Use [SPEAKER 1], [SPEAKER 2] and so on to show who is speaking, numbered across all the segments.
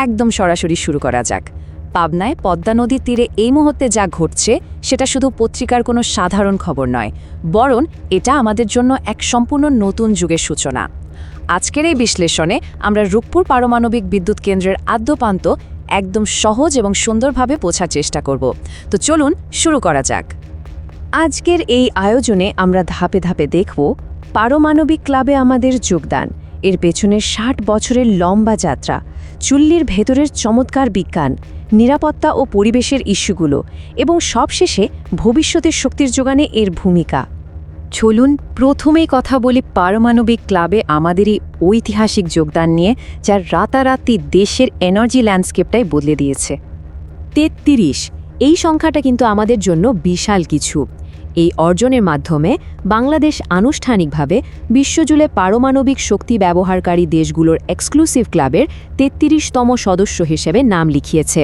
[SPEAKER 1] একদম সরাসরি শুরু করা যাক। পাবনায় পদ্মা নদীর তীরে এই মুহূর্তে যা ঘটছে সেটা শুধু পত্রিকার কোনো সাধারণ খবর নয়, বরং এটা আমাদের জন্য এক সম্পূর্ণ নতুন যুগের সূচনা। আজকের এই বিশ্লেষণে আমরা রূপপুর পারমাণবিক বিদ্যুৎ কেন্দ্রের আদ্যপান্ত একদম সহজ এবং সুন্দরভাবে বোঝার চেষ্টা করব। তো চলুন শুরু করা যাক। আজকের এই আয়োজনে আমরা ধাপে ধাপে দেখব পারমাণবিক ক্লাবে আমাদের যোগদান, এর পেছনের ৬০ বছরের লম্বা যাত্রা, চুল্লির ভেতরের চমৎকার বিজ্ঞান, নিরাপত্তা ও পরিবেশের ইস্যুগুলো এবং সবশেষে ভবিষ্যতের শক্তির যোগানে এর ভূমিকা। চলুন প্রথমেই কথা বলি পারমাণবিক ক্লাবে আমাদের এই ঐতিহাসিক যোগদান নিয়ে, যার রাতারাতি দেশের এনার্জি ল্যান্ডস্কেপটাই বদলে দিয়েছে। ৩৩, এই সংখ্যাটা কিন্তু আমাদের জন্য বিশাল কিছু। এই অর্জনের মাধ্যমে বাংলাদেশ আনুষ্ঠানিকভাবে বিশ্বজুড়ে পারমাণবিক শক্তি ব্যবহারকারী দেশগুলোর এক্সক্লুসিভ ক্লাবের ৩৩তম সদস্য হিসেবে নাম লিখিয়েছে।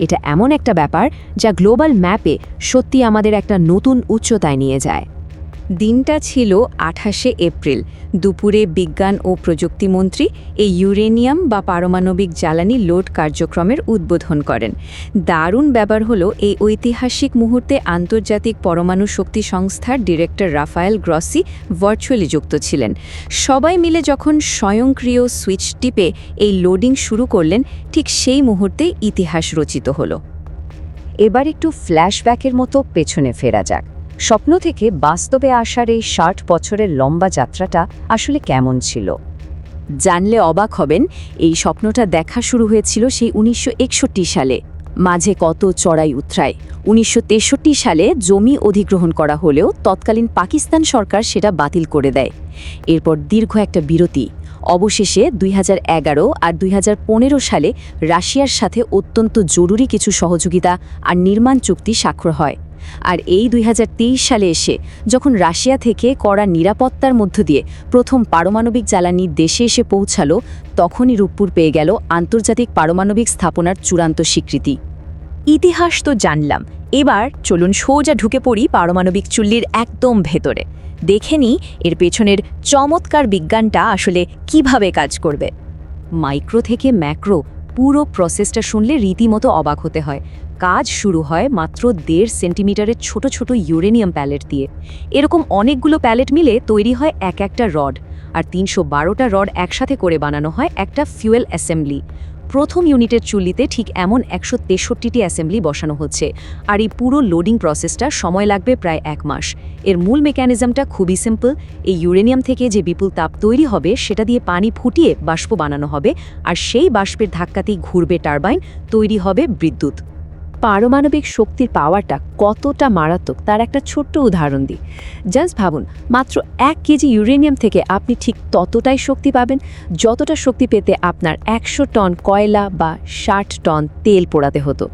[SPEAKER 1] এটা এমন একটা ব্যাপার যা গ্লোবাল ম্যাপে সত্যি আমাদের একটা নতুন উচ্চতায় নিয়ে যায়। দিনটা ছিল ২৮শে এপ্রিল। দুপুরে বিজ্ঞান ও প্রযুক্তিমন্ত্রী এই ইউরেনিয়াম বা পারমাণবিক জ্বালানি লোড কার্যক্রমের উদ্বোধন করেন। দারুণ ব্যাপার হলো, এই ঐতিহাসিক মুহূর্তে আন্তর্জাতিক পরমাণু শক্তি সংস্থার ডিরেক্টর রাফায়েল গ্রসি ভার্চুয়ালি যুক্ত ছিলেন। সবাই মিলে যখন স্বয়ংক্রিয় সুইচ টিপে এই লোডিং শুরু করলেন, ঠিক সেই মুহূর্তেই ইতিহাস রচিত হলো। এবার একটু ফ্ল্যাশব্যাকের মতো পেছনে ফেরা যাক। স্বপ্ন থেকে বাস্তবে আসার এই ৬০ বছরের লম্বা যাত্রাটা আসলে কেমন ছিল জানলে অবাক হবেন। এই স্বপ্নটা দেখা শুরু হয়েছিল সেই ১৯৬১ সালে। মাঝে কত চড়াই উতরাই। ১৯৬৩ সালে জমি অধিগ্রহণ করা হলেও তৎকালীন পাকিস্তান সরকার সেটা বাতিল করে দেয়। এরপর দীর্ঘ একটা বিরতি। অবশেষে ২০১১ আর ২০১৫ সালে রাশিয়ার সাথে অত্যন্ত জরুরি কিছু সহযোগিতা আর নির্মাণ চুক্তি স্বাক্ষর হয়। আর এই ২০২৩ সালে এসে যখন রাশিয়া থেকে কড়া নিরাপত্তার মধ্য দিয়ে প্রথম পারমাণবিক জ্বালানি দেশে এসে পৌঁছালো, তখনই রূপপুর পেয়ে গেল আন্তর্জাতিক পারমাণবিক স্থাপনার চূড়ান্ত স্বীকৃতি। ইতিহাস তো জানলাম, এবার চলুন সোজা ঢুকে পড়ি পারমাণবিক চুল্লির একদম ভেতরে। দেখে নিই এর পেছনের চমৎকার বিজ্ঞানটা আসলে কিভাবে কাজ করবে। মাইক্রো থেকে ম্যাক্রো পুরো প্রসেসটা শুনলে রীতিমতো অবাক হতে হয়। কাজ শুরু হয় মাত্র ১.৫ সেন্টিমিটারের ছোট ছোট ইউরেনিয়াম প্যালেট দিয়ে। এরকম অনেকগুলো প্যালেট মিলে তৈরি হয় এক একটা রড, আর ৩১২টা রড একসাথে করে বানানো হয় একটা ফিউয়েল অ্যাসেম্বলি। প্রথম ইউনিটের চুল্লিতে ঠিক এমন ১৬৩টি অ্যাসেম্বলি বসানো হচ্ছে, আর এই পুরো লোডিং প্রসেসটা সময় লাগবে প্রায় ১ মাস। এর মূল মেকানিজমটা খুবই সিম্পল। এই ইউরেনিয়াম থেকে যে বিপুল তাপ তৈরি হবে সেটা দিয়ে পানি ফুটিয়ে বাষ্প বানানো হবে, আর সেই বাষ্পের ধাক্কাতেই ঘুরবে টারবাইন, তৈরি হবে বিদ্যুৎ। পারমাণবিক শক্তির পাওয়ারটা কতটা মারাত্মক তার একটা ছোট্ট উদাহরণ দিই। জাস্ট ভাবুন, মাত্র ১ কেজি ইউরেনিয়াম থেকে আপনি ঠিক ততটাই শক্তি পাবেন যতটা শক্তি পেতে আপনার ১০০ টন কয়লা বা ৬০ টন তেল পোড়াতে হতো।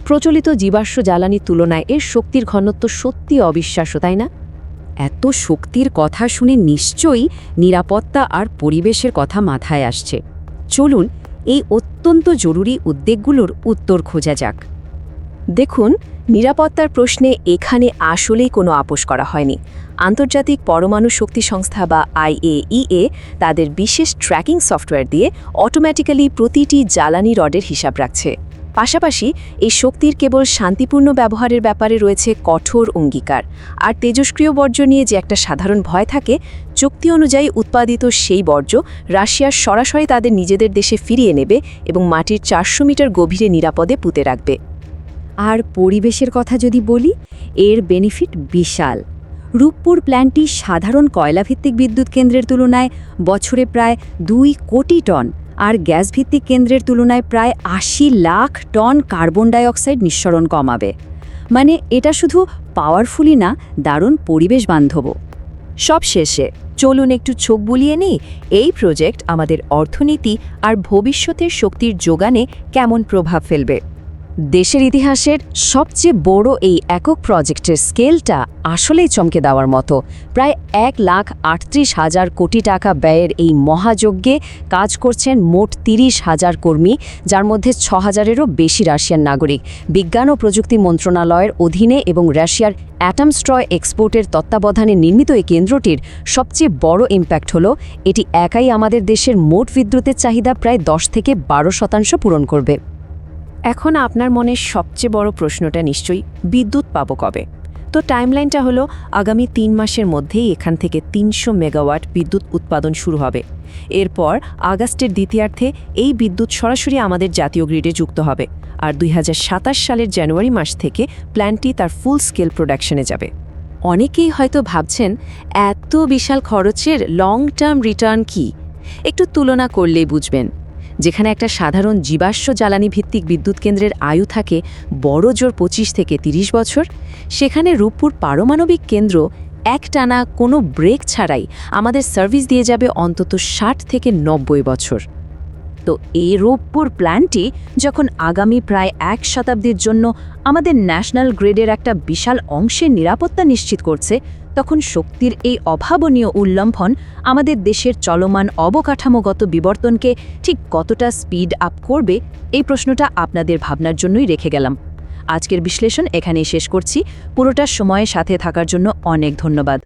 [SPEAKER 1] প্রচলিত জীবাশ্ম জ্বালানির তুলনায় এর শক্তির ঘনত্ব সত্যি অবিশ্বাস্য, তাই না? এত শক্তির কথা শুনে নিশ্চয়ই নিরাপত্তা আর পরিবেশের কথা মাথায় আসছে। চলুন এই অত্যন্ত জরুরি উদ্বেগগুলোর উত্তর খোঁজা যাক। দেখুন, নিরাপত্তার প্রশ্নে এখানে আসলেই কোনো আপোষ করা হয়নি। আন্তর্জাতিক পরমাণু শক্তি সংস্থা বা IAEA তাদের বিশেষ ট্র্যাকিং সফটওয়্যার দিয়ে অটোমেটিক্যালি প্রতিটি জ্বালানি রডের হিসাব রাখছে। পাশাপাশি এই শক্তির কেবল শান্তিপূর্ণ ব্যবহারের ব্যাপারে রয়েছে কঠোর অঙ্গীকার। আর তেজস্ক্রিয় বর্জ্য নিয়ে যে একটা সাধারণ ভয় থাকে, চুক্তি অনুযায়ী উৎপাদিত সেই বর্জ্য রাশিয়া সরাসরি তাদের নিজেদের দেশে ফিরিয়ে নেবে এবং মাটির ৪০০ মিটার গভীরে নিরাপদে পুঁতে রাখবে। আর পরিবেশের কথা যদি বলি, এর বেনিফিট বিশাল। রূপপুর প্ল্যান্টটি সাধারণ কয়লাভিত্তিক বিদ্যুৎ কেন্দ্রের তুলনায় বছরে প্রায় ২ কোটি টন আর গ্যাসভিত্তিক কেন্দ্রের তুলনায় প্রায় ৮০ লাখ টন কার্বন ডাইঅক্সাইড নিঃসরণ কমাবে। মানে এটা শুধু পাওয়ারফুলই না, দারুণ পরিবেশ বান্ধবও। সবশেষে চলুন একটু চোখ বুলিয়ে নিই, এই প্রজেক্ট আমাদের অর্থনীতি আর ভবিষ্যতের শক্তির যোগানে কেমন প্রভাব ফেলবে। দেশের ইতিহাসের সবচেয়ে বড় এই একক প্রজেক্টের স্কেলটা আসলেই চমকে দেওয়ার মতো। প্রায় 1,38,000 কোটি টাকা ব্যয়ের এই মহাযজ্ঞে কাজ করছেন মোট 30,000 কর্মী, যার মধ্যে 6,000-এরও বেশি রাশিয়ান নাগরিক। বিজ্ঞান ও প্রযুক্তি মন্ত্রণালয়ের অধীনে এবং রাশিয়ার অ্যাটমস্ট্রয় এক্সপোর্টের তত্ত্বাবধানে নির্মিত এই কেন্দ্রটির সবচেয়ে বড় ইম্প্যাক্ট হল এটি একাই আমাদের দেশের মোট বিদ্যুতের চাহিদা প্রায় 10-12% পূরণ করবে।
[SPEAKER 2] এখন আপনার মনের সবচেয়ে বড় প্রশ্নটা নিশ্চয়ই বিদ্যুৎ পাবো কবে। তো টাইমলাইনটা হলো আগামী 3 মাসের মধ্যেই এখান থেকে 300 মেগাওয়াট বিদ্যুৎ উৎপাদন শুরু হবে। এরপর আগস্টের দ্বিতীয়ার্ধে এই বিদ্যুৎ সরাসরি আমাদের জাতীয় গ্রিডে যুক্ত হবে, আর 2027 সালের জানুয়ারি মাস থেকে প্ল্যান্টটি তার ফুল স্কেল প্রোডাকশনে যাবে।
[SPEAKER 1] অনেকেই হয়তো ভাবছেন, এত বিশাল খরচের লং টার্ম রিটার্ন কি? একটু তুলনা করলেই বুঝবেন। যেখানে একটা সাধারণ জীবাশ্ম জ্বালানি ভিত্তিক বিদ্যুৎ কেন্দ্রের আয়ু থাকে বড় জোর 25 থেকে 30 বছর, সেখানে রূপপুর পারমাণবিক কেন্দ্র একটানা কোনো ব্রেক ছাড়াই আমাদের সার্ভিস দিয়ে যাবে অন্তত 60 থেকে 90 বছর। তো এই রূপপুর প্ল্যান্টটি যখন আগামী প্রায় 1 শতাব্দীর জন্য আমাদের ন্যাশনাল গ্রিডের একটা বিশাল অংশের নিরাপত্তা নিশ্চিত করছে, তখন শক্তির এই অভাবনীয় উল্লম্ফন আমাদের দেশের চলমান অবকাঠামোগত বিবর্তনকে ঠিক কতটা স্পিড আপ করবে, এই প্রশ্নটা আপনাদের ভাবনার জন্যই রেখে গেলাম। আজকের বিশ্লেষণ এখানেই শেষ করছি। পুরোটা সময়ের সাথে থাকার জন্য অনেক ধন্যবাদ।